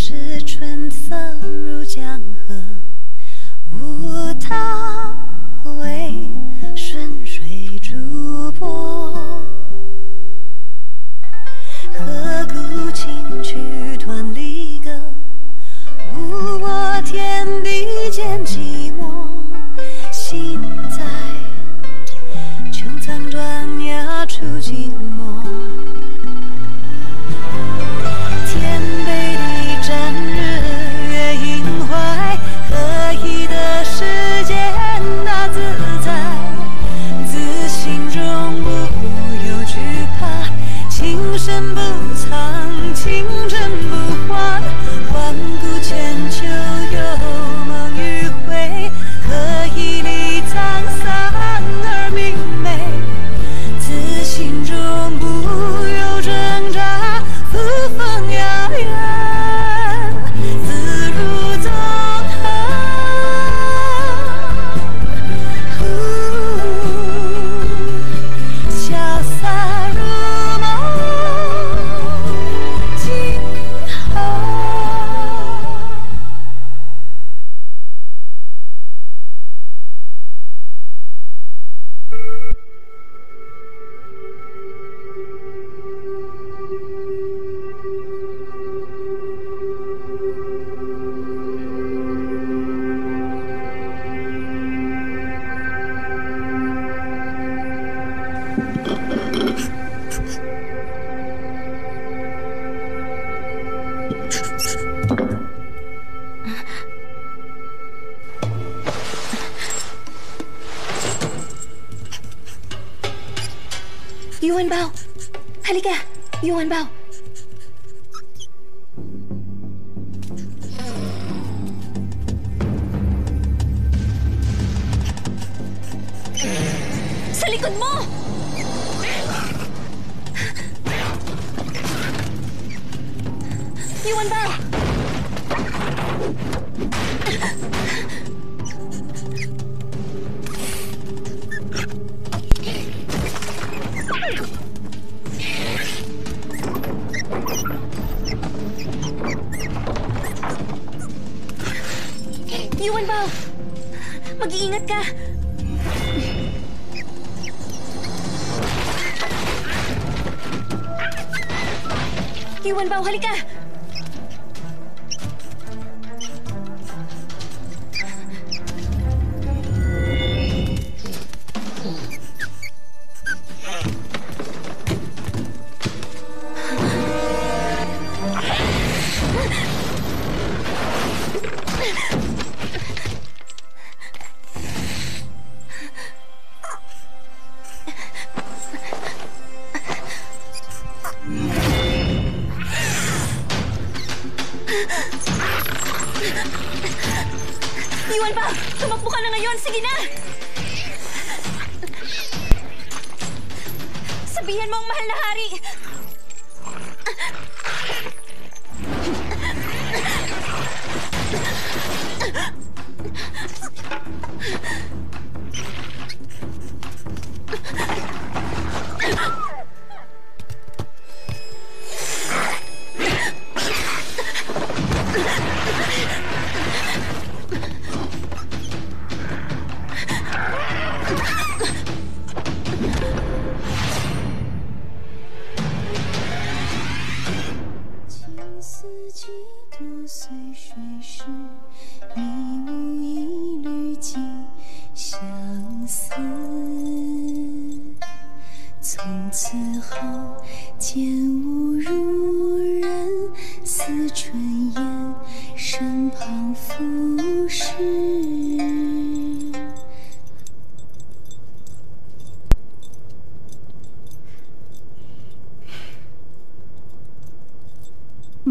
是春色如江河，无他为顺水逐波。何故轻曲断离歌，无我天地间寂寞。心在穹苍断崖处静默，天北地战日月阴怀，何以的世间大自在，自心中不有惧怕，情深不藏，情真不换，环顾千秋有梦与悔，何以离沧桑而明媚，自心中不有挣扎，扶风摇远，自如纵横。潇洒如梦，今后。Yuan Bao! Halika! Yuan Bao! Sa likod mo! Yuan Bao! Yuan Bao! Mag-iingat ka! Yuan Bao, halika! Yuan Bao! Tumakbo ka na ngayon! Sige na! Sabihan mo ang mahal na hari!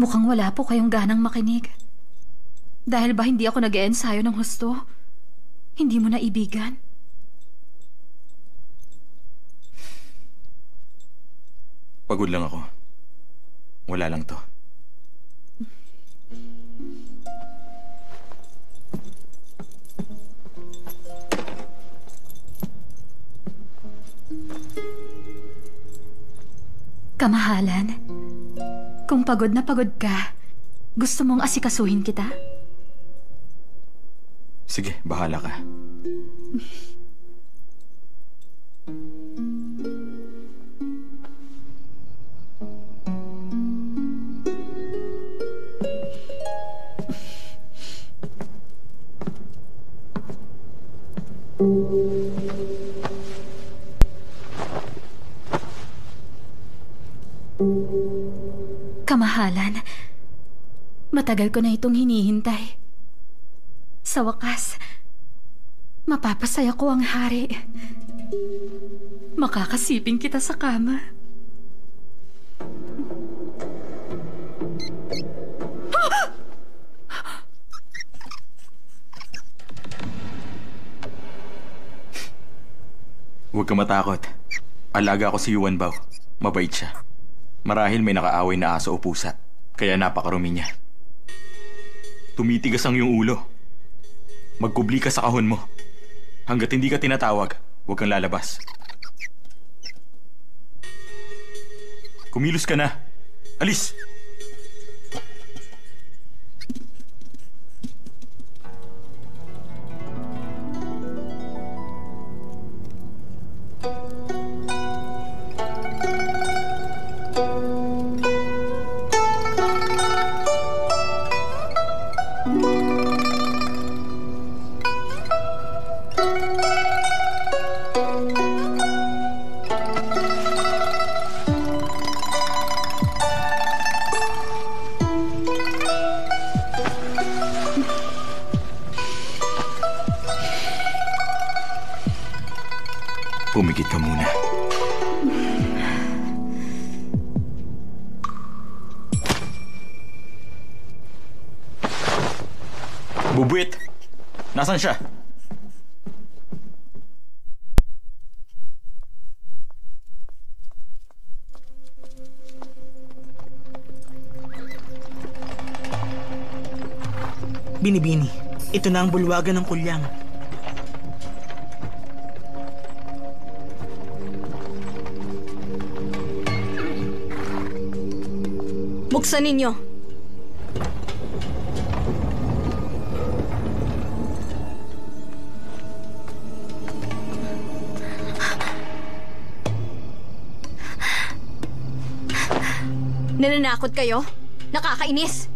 Mukhang wala po kayong ganang makinig. Dahil ba hindi ako nag-eensayo ng husto? Hindi mo naibigan? Pagod lang ako. Wala lang to. Kamahalan, kung pagod na pagod ka, Gusto mong asikasuhin kita? Sige, bahala ka. Kamahalan, matagal ko na itong hinihintay. Sa wakas, mapapasaya ko ang hari. Makakasiping kita sa kama. Huwag ka matakot. Alaga ko si Yuan Bao. Mabait siya. Marahil may nakaaway na aso o pusa, kaya napakarumi niya. Tumitigas ang iyong ulo. Magkubli ka sa kahon mo. Hanggat hindi ka tinatawag, huwag kang lalabas. Kumilos ka na. Alis! Pumikit ka muna. Bubuit! Nasaan siya? Binibini, ito na ang bulwagan ng kulyang. Buksan ninyo. Nananakot kayo? Nakakainis!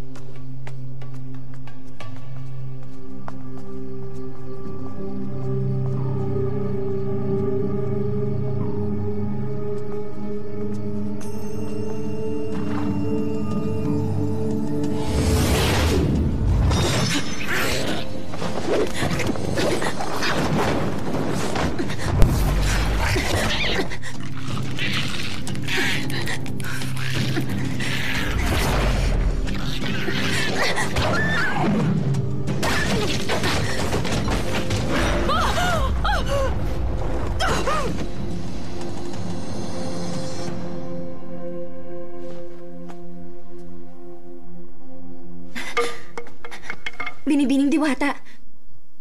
Binibining Diwata.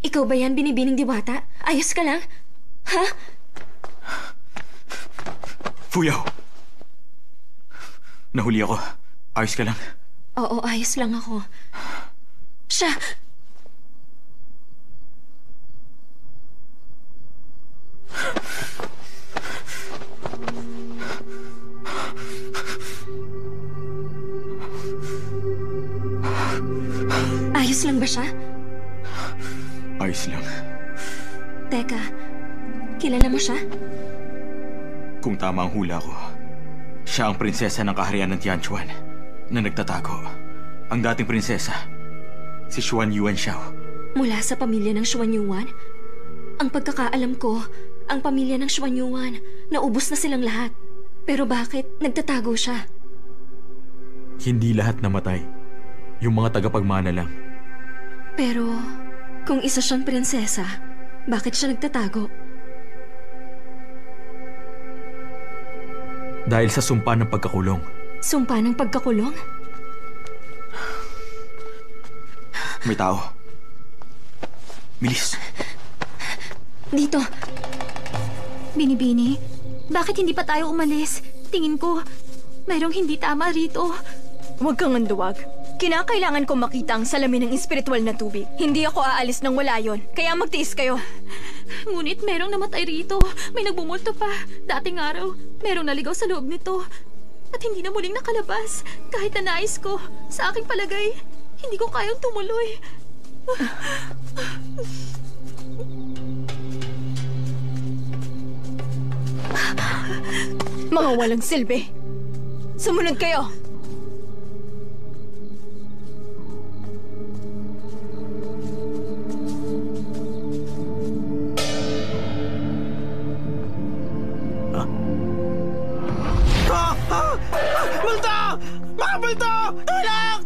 Ikaw ba yan, Binibining Diwata? Ayos ka lang? Ha? Fuyaw! Nahuli ako. Ayos ka lang? Oo, ayos lang ako. Siya! Ayos lang ba siya? Ayos lang. Teka, kilala mo siya? Kung tama ang hula ko, siya ang prinsesa ng kaharian ng Tianchuan na nagtatago. Ang dating prinsesa, si Xuan Yuanxiao. Mula sa pamilya ng Xuan Yuan? Ang pagkakaalam ko, ang pamilya ng Xuan Yuan, naubos na silang lahat. Pero bakit nagtatago siya? Hindi lahat namatay. Yung mga tagapagmana lang. Pero kung isa siyang prinsesa, bakit siya nagtatago? Dahil sa sumpa ng pagkakulong. Sumpa ng pagkakulong? May tao. Bilis. Dito. Binibini, bakit hindi pa tayo umalis? Tingin ko, mayroong hindi tama rito. Huwag kang anduwag. Kinakailangan ko makita ang salamin ng espiritual na tubig. Hindi ako aalis nang wala yon. Kaya magtiis kayo. Ngunit merong namatay rito. May nagbumulto pa. Dating araw, merong naligaw sa loob nito. At hindi na muling nakalabas. Kahit na nais ko, sa aking palagay, hindi ko kayang tumuloy. Mga walang silbi. Sumunod kayo. Multo! Mga multo! Tulong!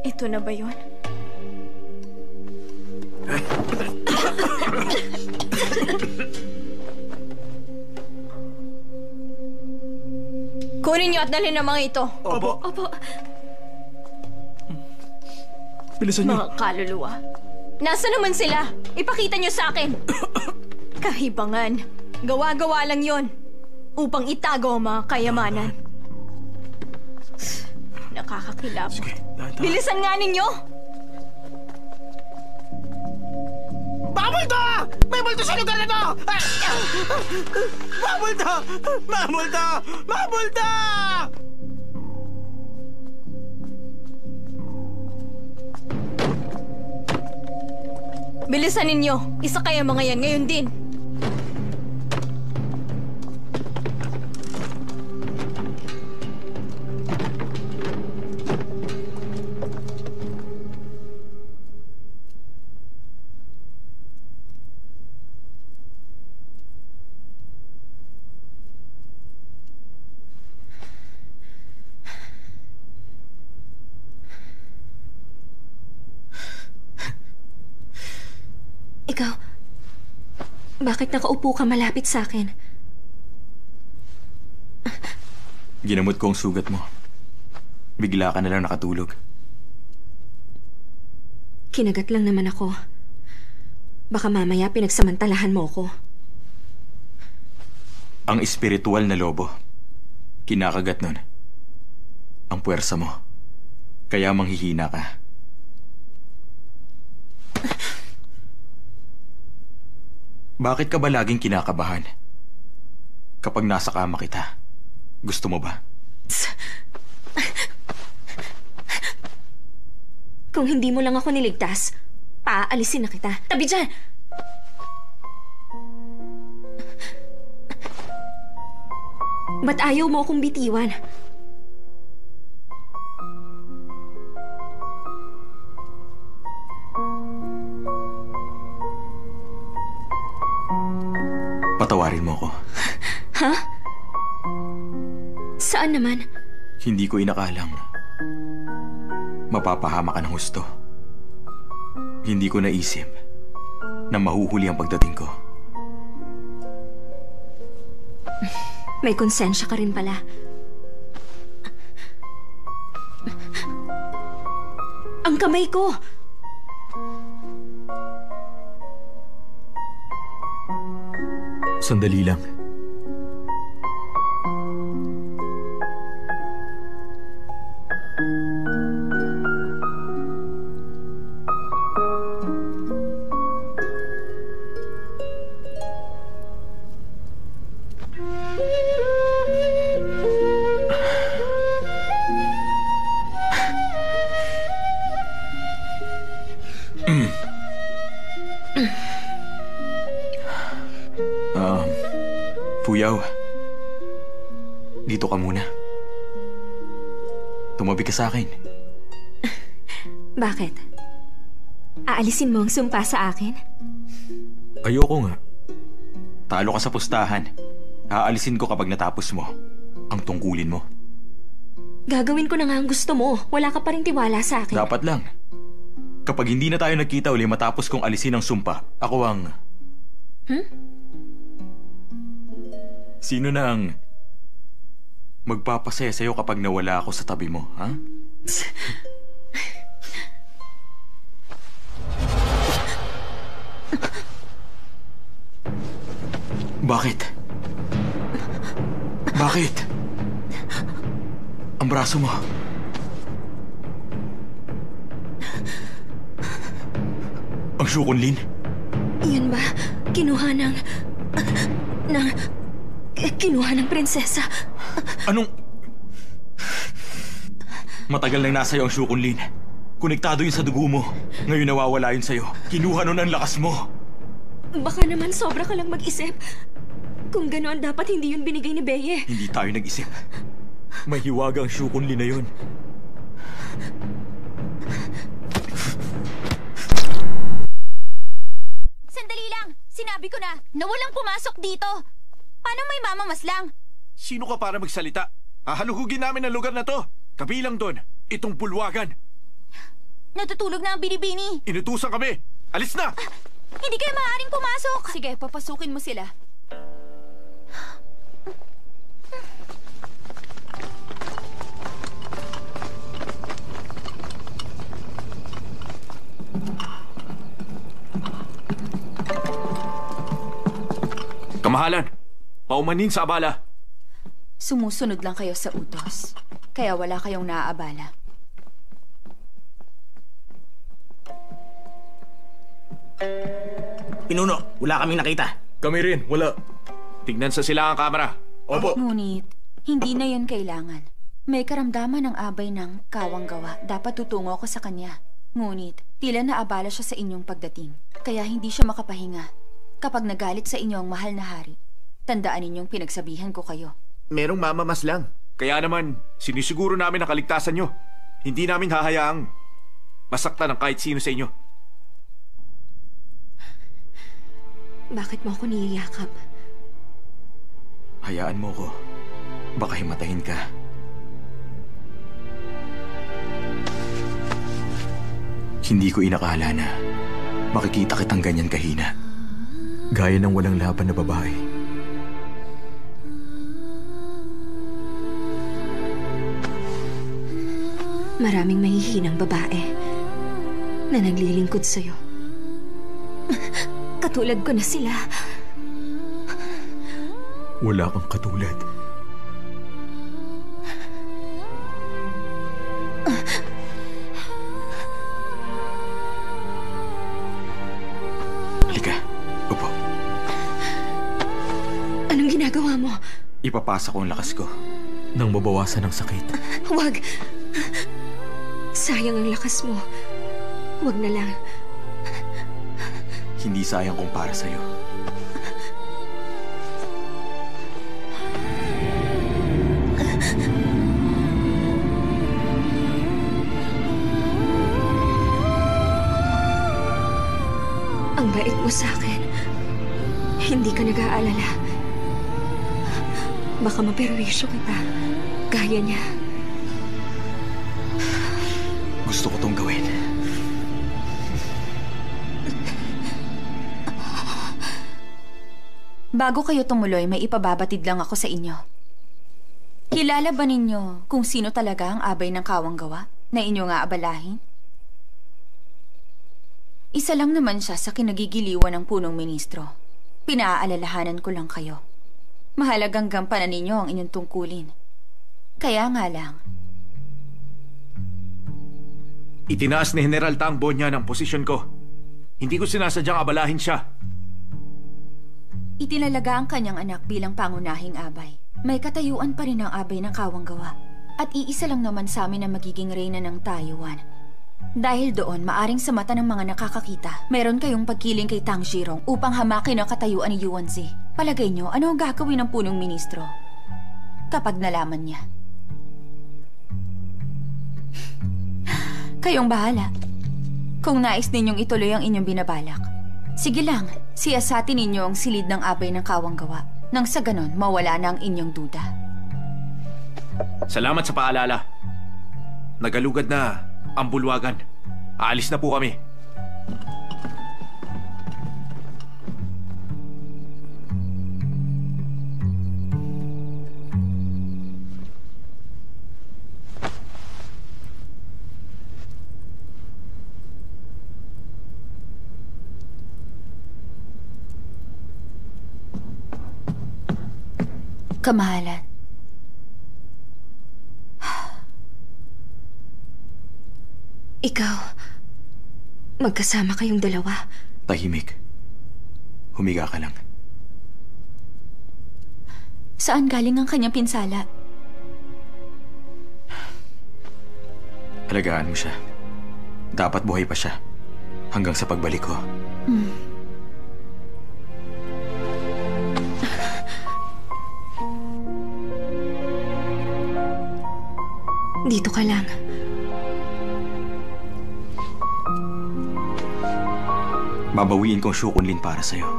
Ito na ba yun? Kunin niyo at dalhin ang mga ito. Opo. Opo, Bilisan niyo. Mga kaluluwa. Nasa naman sila? Ipakita niyo sa akin. Kahibangan. Gawa-gawa lang yon upang itago ang mga kayamanan. Nakakakilabot. Dahan-dahan. Bilisan nga ninyo! Mga multo! May multo sa lugar na to! Mga multo! Mga multo! Mga multo! Bilisan ninyo! Isa kaya mga yan ngayon din. Ikaw, bakit nakaupo ka malapit sa akin? Ginamot ko ang sugat mo. Bigla ka na lang nakatulog. Kinagat lang naman ako. Baka mamaya pinagsamantalahan mo ko. Ang espiritual na lobo. Kinakagat nun. Ang puwersa mo. Kaya manghihina ka. Bakit ka ba laging kinakabahan? Kapag nasa kama kita, gusto mo ba? Kung hindi mo lang ako niligtas, paaalisin na kita. Tabi dyan! Ba't ayaw mo akong bitiwan? Patawarin mo ako. Ha? Saan naman? Hindi ko inakalang mapapahama ka ng husto. Hindi ko naisip na mahuhuli ang pagdating ko. May konsensya ka rin pala. Ang kamay ko! Sandali lang. Puyaw, dito ka muna. Tumabi ka sa akin. Bakit? Aalisin mo ang sumpa sa akin? Ayoko nga. Talo ka sa pustahan. Aalisin ko kapag natapos mo ang tungkulin mo. Gagawin ko na nga ang gusto mo. Wala ka pa rin tiwala sa akin. Dapat lang. Kapag hindi na tayo nagkita uli matapos kong alisin ang sumpa, ako ang... Sino na ang magpapasaya sa'yo kapag nawala ako sa tabi mo, ha? Bakit? Bakit? Ang braso mo. Ang Shukunlin? Iyan ba? Kinuha ng prinsesa. Anong... Matagal nang nasa iyo ang Shukunlin. Konektado yun sa dugo mo. Ngayon nawawala yun sa'yo. Kinuha nun ang lakas mo. Baka naman sobra ka lang mag-isip. Kung gano'n, dapat hindi yun binigay ni Beye. Hindi tayo nag-isip. May hiwaga ang Shukunlin na yun. Sandali lang! Sinabi ko na walang pumasok dito. Paano may mamamaslang? Sino ka para magsalita? Hahalugugin namin ang lugar na to. Kabilang doon, itong bulwagan. Natutulog na ang binibini. Inutusan kami. Alis na! Hindi kayo maaaring pumasok. Sige, papasukin mo sila. Kamahalan, paumanin sa abala. Sumusunod lang kayo sa utos. Kaya wala kayong naaabala. Pinuno, wala kaming nakita. Kami rin, wala. Tignan sa silangang kamera. Opo. Ngunit, hindi na yon kailangan. May karamdaman ng abay ng kawanggawa. Dapat tutungo ko sa kanya. Ngunit, tila naabala siya sa inyong pagdating. Kaya hindi siya makapahinga. Kapag nagalit sa inyo ang mahal na hari, tandaan ninyong pinagsabihan ko kayo. Merong mamamaslang. Kaya naman, sinisiguro namin ang kaligtasan nyo. Hindi namin hahayaang masaktan ng kahit sino sa inyo. Bakit mo ako niyayakap? Hayaan mo ko. Baka himatayin ka. Hindi ko inakala na makikita kitang ganyan kahina. Gaya ng walang laban na babae. Maraming mahihinang babae na naglilingkod sa'yo. Katulad ko na sila. Wala kang katulad. Halika, upo. Anong ginagawa mo? Ipapasa ko ang lakas ko nang mabawasan ang sakit. Huwag! Sayang ang lakas mo. Huwag na lang. Hindi sayang kung para sa'yo. Ang bait mo sa akin. Hindi ka nag-aalala. Baka maperwisyo kita. Gaya niya. Gusto ko tong gawin. Bago kayo tumuloy, may ipababatid lang ako sa inyo. Kilala ba ninyo kung sino talaga ang abay ng kawanggawa na inyo nga abalahin? Isa lang naman siya sa kinagigiliwan ng punong ministro. Pinaalalahanan ko lang kayo. Mahalagang gampanan ninyo ang inyong tungkulin. Kaya nga lang, Itinaas ni General Tang Bonya ng posisyon ko. Hindi ko sinasadyang abalahin siya. itinalaga ang kanyang anak bilang pangunahing abay. May katayuan pa rin ang abay ng Kawanggawa. At iisa lang naman sa amin ang magiging reyna ng Taiwan. Dahil doon, maaring sa mata ng mga nakakakita, meron kayong pagkiling kay Tang Zhirong upang hamakin ang katayuan ni Yuanzi. Palagay nyo, ano ang gagawin ng punong ministro kapag nalaman niya? Kayong bahala. Kung nais ninyong ituloy ang inyong binabalak, sige lang, siyasatin ninyo ang silid ng abay ng Kawanggawa. Nang sa ganon, mawala na ang inyong duda. Salamat sa paalala. Nagalugad na ang bulwagan. Aalis na po kami. Kamahalan. Ikaw, magkasama kayong dalawa. Tahimik. Humiga ka lang. Saan galing ang kanyang pinsala? Alagaan mo siya. Dapat buhay pa siya. Hanggang sa pagbalik ko. Dito ka lang. Babawiin kong Shukunlin para sa'yo.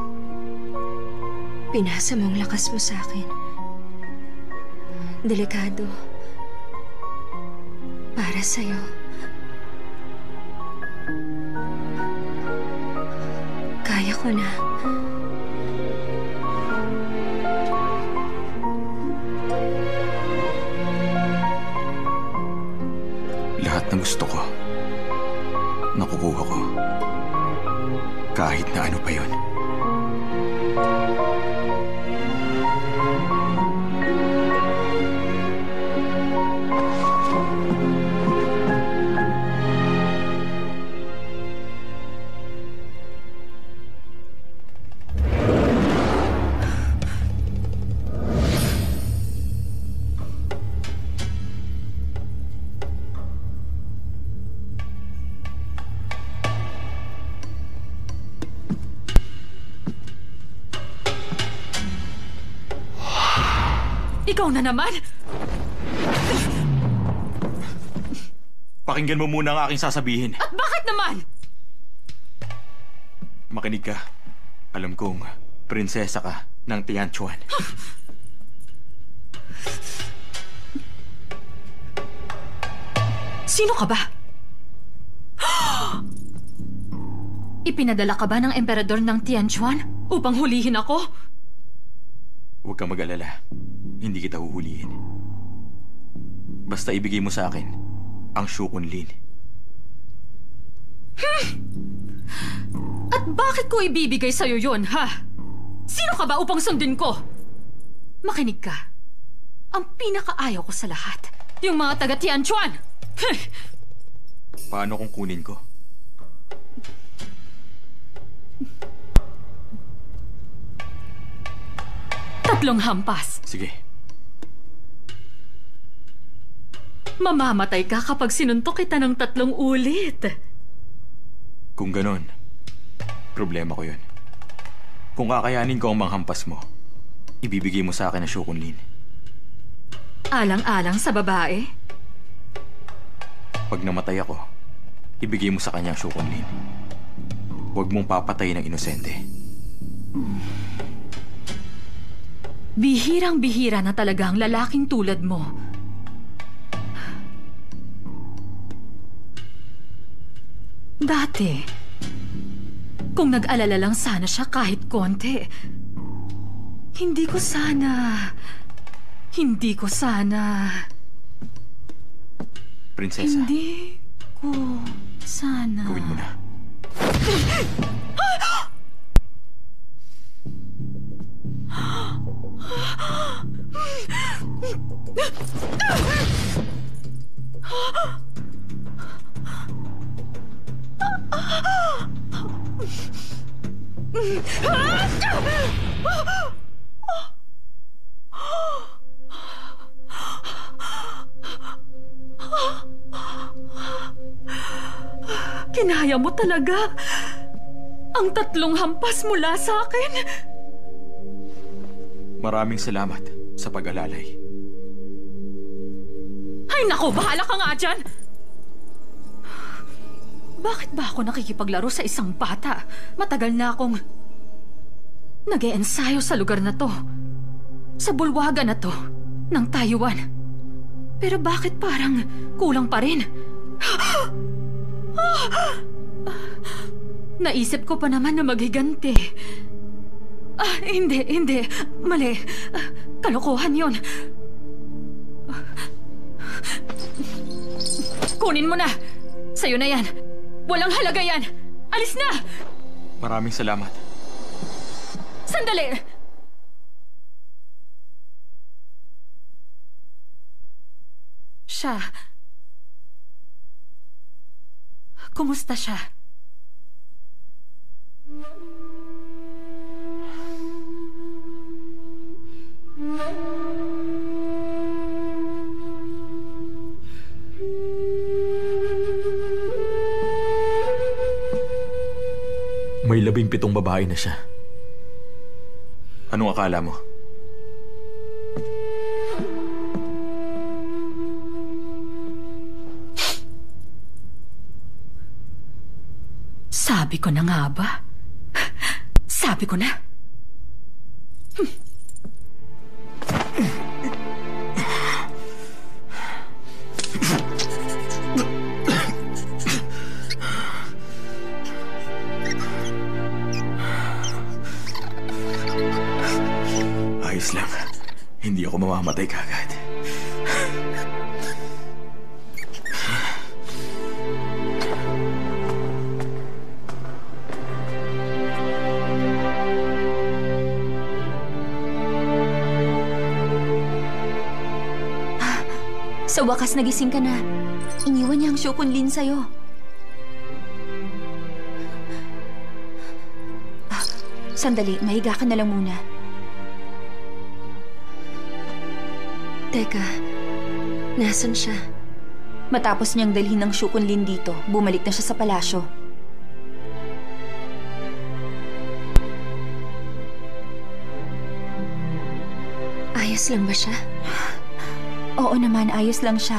Pinasa mo ang lakas mo sa akin. Delikado. Para sa'yo. Kaya ko na. Lahat ng gusto ko, nakukuha ko. Kahit na ano pa yun. Ikaw na naman! Pakinggan mo muna ang aking sasabihin. At bakit naman? Makinig ka. Alam kong prinsesa ka ng Tianchuan. Sino ka ba? Ipinadala ka ba ng emperador ng Tianchuan upang hulihin ako? Huwag kang mag-alala. Hindi kita huhulihin. Basta ibigay mo sa akin ang Shukunlin. At bakit ko ibibigay sa'yo yun, ha? Sino ka ba upang sundin ko? Makinig ka. Ang pinakaayaw ko sa lahat, yung mga taga Tianchuan. Paano kung kunin ko? Tatlong hampas. Sige. Mamamatay ka kapag sinuntok kita ng 3 ulit. Kung ganon, problema ko yun. Kung kakayanin ko ang manghampas mo, ibibigay mo sa akin ang Shukunlin. Alang-alang sa babae? Pag namatay ako, ibigay mo sa kanya ang Shukunlin. Huwag mong papatayin ng inosente. Bihirang-bihira na talaga ang lalaking tulad mo. Dati, kung nag-alala lang sana siya kahit konti, hindi ko sana... Prinsesa, Hindi ko sana... gawin mo na. Kinaya mo talaga ang 3 hampas mula sa akin. Maraming salamat sa pag-alalay. Ay naku, bahala ka nga dyan! Bakit ba ako nakikipaglaro sa isang bata? Matagal na akong nag-e-ensayo sa lugar na to. Sa bulwagan na to ng Taiwan. Pero bakit parang kulang pa rin? Naisip ko pa naman na maghiganti. Hindi. Mali. Kalokohan yon. Kunin mo na. Sa'yo na yan. Walang halaga yan. Alis na! Maraming salamat. Sandali! Siya. Kumusta siya? May 17 babae na siya. Anong akala mo? Sabi ko na nga ba? Sabi ko na. Ayos lang. Hindi ako mamamatay kagad. Sa wakas nagising ka na. Iniwan niya ang Shukunlin sa'yo. Sandali, mahiga ka na lang muna. Teka, nasan siya? Matapos niyang dalhin ng Shukunlin dito, bumalik na siya sa palasyo. Ayos lang ba siya? Oo naman, ayos lang siya.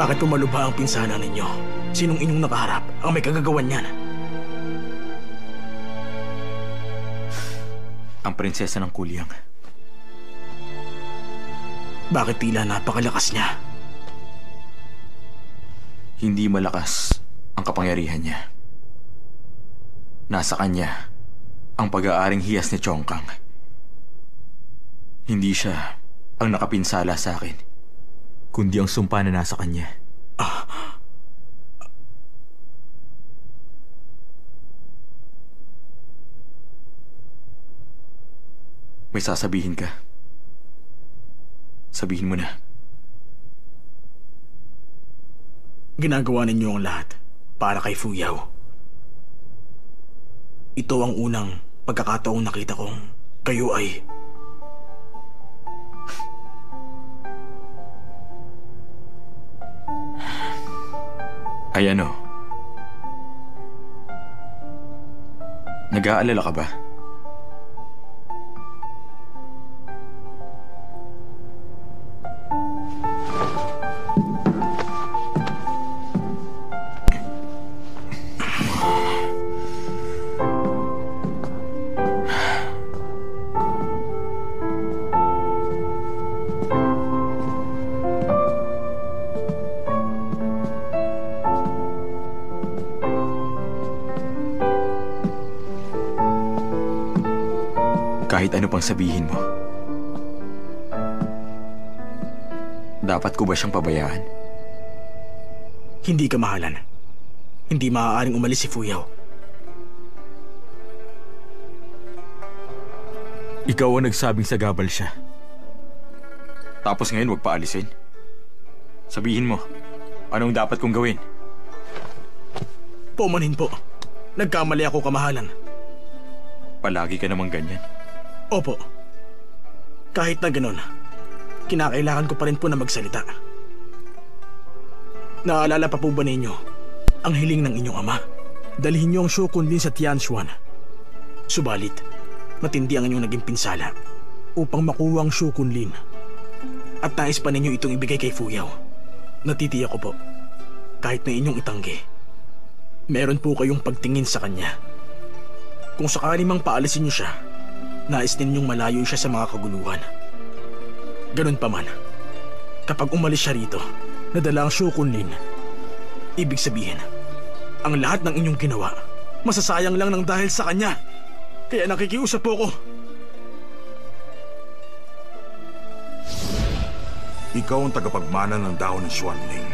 Bakit pumalubha ang pinsala ninyo? Sinong inyong nakaharap ang may kagagawan niyan? Ang prinsesa ng Kulyang. Bakit tila napakalakas niya? Hindi malakas ang kapangyarihan niya. Nasa kanya ang pag-aaring hiyas ni Chongkang. Hindi siya ang nakapinsala sa akin, kundi ang sumpa na nasa kanya. May sasabihin ka. Sabihin mo na. Ginagawa ninyo ang lahat para kay Fuyaw. Ito ang unang pagkakataong nakita kong kayo ay... Ay ano? Nag-aalala ka ba? Kahit ano pang sabihin mo. Dapat ko ba siyang pabayaan? Hindi kamahalan. Hindi maaaring umalis si Fuyaw. Ikaw ang nagsabing sagabal siya. Tapos ngayon wag paalisin? Sabihin mo, anong dapat kong gawin? Pumanin po. Nagkamali ako, kamahalan. Palagi ka namang ganyan. Opo. Kahit na ganun, kinakailangan ko pa rin po na magsalita. Naalala pa po ba ninyo ang hiling ng inyong ama? Dalhin niyo ang Shu Kunlin sa Tianchuan. Subalit, matindi ang inyong naging pinsala upang makuha ang Shu Kunlin. At nais pa ninyo itong ibigay kay Fuyaw. Natitiyak ko po, kahit na inyong itanggi, meron po kayong pagtingin sa kanya. Kung sakali mang paalisin niyo siya, nais ninyong malayo siya sa mga kaguluhan. Ganun pa man, kapag umalis siya rito, nadala ang Shu Kunlin, ibig sabihin, ang lahat ng inyong ginawa, masasayang lang ng dahil sa kanya. Kaya nakikiusap po ko. Ikaw ang tagapagmana ng dahon ng Xuanling.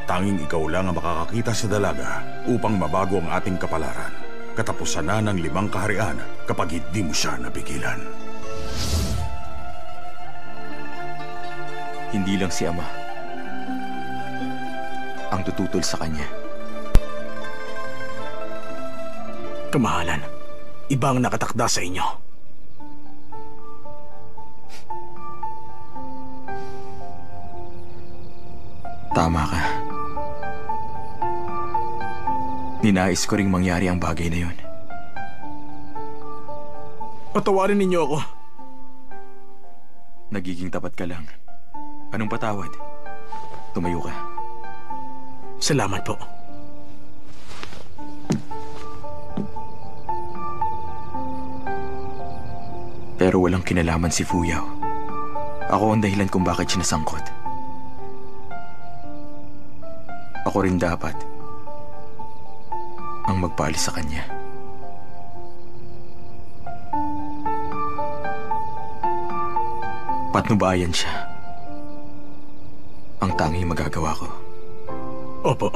Tanging ikaw lang ang makakakita sa dalaga upang mabago ang ating kapalaran. Katapusan na ng 5 kaharian kapag hindi mo siya napigilan. Hindi lang si Ama ang tututol sa kanya. Kamahalan, ibang nakatakda sa inyo. Tama ka. Ninais ko ring mangyari ang bagay na yun. Patawarin ninyo ako. Nagiging tapat ka lang. Anong patawad? Tumayo ka. Salamat po. Pero walang kinalaman si Fuyaw. Ako ang dahilan kung bakit siya nasangkot. Ako rin dapat ang magpaalis sa kanya. Patnubayan siya. Ang tanging magagawa ko. Opo.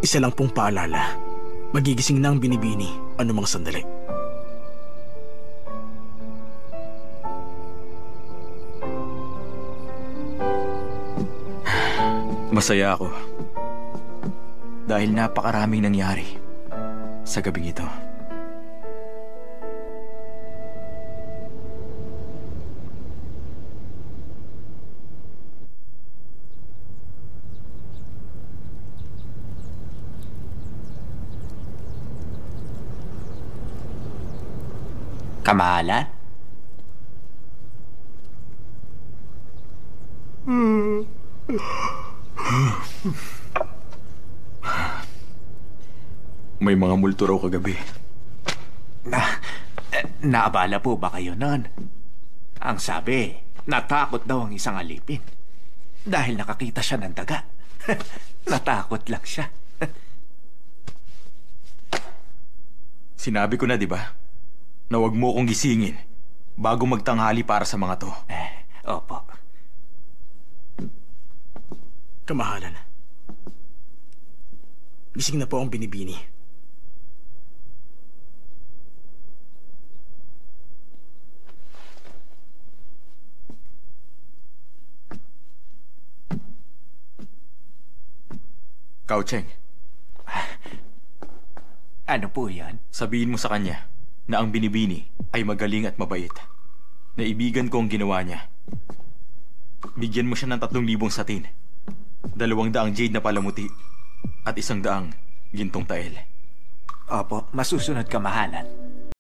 Isa lang pong paalala. Magigising na ang binibini anumang sandali. Masaya ako. Dahil napakaraming nangyari sa gabing ito. Kamahalan? May mga multo raw kagabi. Naabala po ba kayo nun? Ang sabi, natakot daw ang isang alipin. Dahil nakakita siya ng daga. Natakot lang siya. Sinabi ko na, di ba? Na huwag mo kong gisingin bago magtanghali para sa mga to. Opo. Kamahalan. Gising na po ang binibini. Kao Cheng, Ano po yan? sabihin mo sa kanya na ang binibini ay magaling at mabait. Naibigan ko ang ginawa niya. Bigyan mo siya ng 3,000 satin, 200 jade na palamuti, at 100 gintong tael. Opo, masusunod, kamahalan.